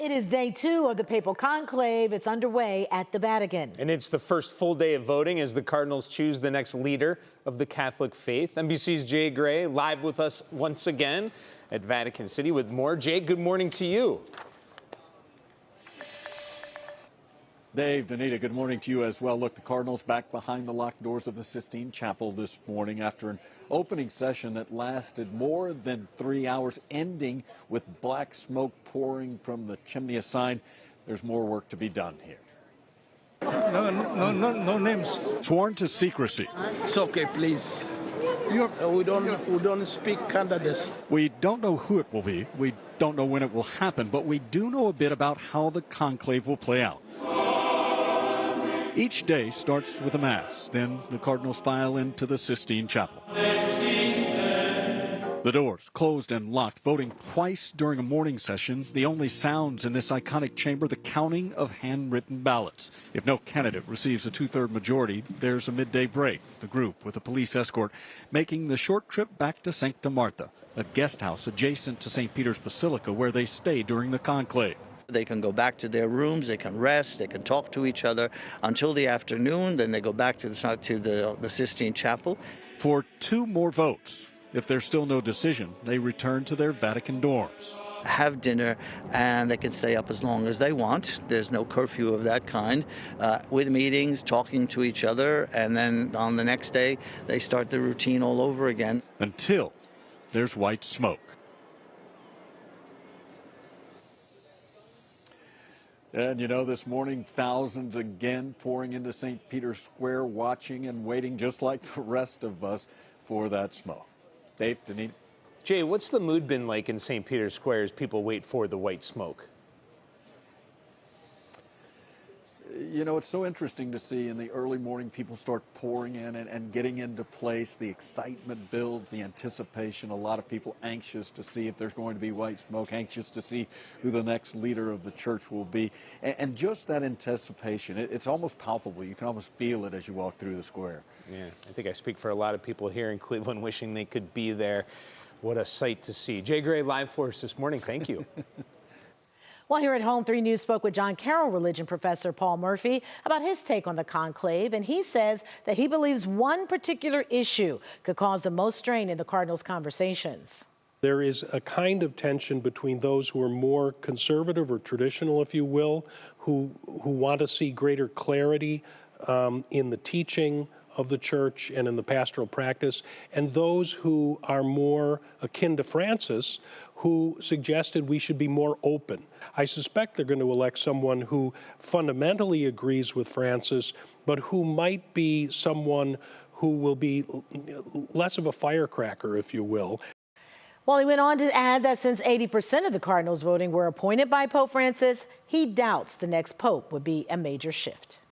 It is day 2 of the papal conclave. It's underway at the Vatican. And it's the first full day of voting as the Cardinals choose the next leader of the Catholic faith. NBC's Jay Gray live with us once again at Vatican City with more. Jay, good morning to you. Dave, Danita, good morning to you as well. Look, the Cardinals back behind the locked doors of the Sistine Chapel this morning after an opening session that lasted more than 3 hours, ending with black smoke pouring from the chimney. A sign there's more work to be done here. No names. Sworn to secrecy. It's okay, please. We don't speak candidates. We don't know who it will be. We don't know when it will happen, but we do know a bit about how the conclave will play out. Each day starts with a mass. Then the Cardinals file into the Sistine Chapel. The doors closed and locked, voting twice during a morning session. The only sounds in this iconic chamber, the counting of handwritten ballots. If no candidate receives a 2/3 majority, there's a midday break. The group, with a police escort, making the short trip back to Sancta Martha, a guest house adjacent to St. Peter's Basilica where they stay during the conclave. They can go back to their rooms, they can rest, they can talk to each other until the afternoon. Then they go back to the Sistine Chapel. For 2 more votes. If there's still no decision, they return to their Vatican dorms. Have dinner, and they can stay up as long as they want. There's no curfew of that kind. With meetings, talking to each other, and then on the next day, they start the routine all over again. Until there's white smoke. And you know, this morning, thousands again pouring into St. Peter's Square, watching and waiting just like the rest of us for that smoke. Dave, Danita. Jay, what's the mood been like in St. Peter's Square as people wait for the white smoke? You know, it's so interesting to see in the early morning people start pouring in and getting into place. The excitement builds, the anticipation. A lot of people anxious to see if there's going to be white smoke, anxious to see who the next leader of the church will be. And just that anticipation, it's almost palpable. You can almost feel it as you walk through the square. Yeah, I think I speak for a lot of people here in Cleveland wishing they could be there. What a sight to see. Jay Gray live for us this morning. Thank you. Well, here at Home 3 News spoke with John Carroll religion professor Paul Murphy about his take on the conclave, and he says that he believes one particular issue could cause the most strain in the Cardinals' conversations. There is a kind of tension between those who are more conservative or traditional, if you will, who want to see greater clarity in the teaching of the church and in the pastoral practice, and those who are more akin to Francis, who suggested we should be more open. I suspect they're going to elect someone who fundamentally agrees with Francis, but who might be someone who will be less of a firecracker, if you will. Well, he went on to add that since 80% of the Cardinals voting were appointed by Pope Francis, he doubts the next pope would be a major shift.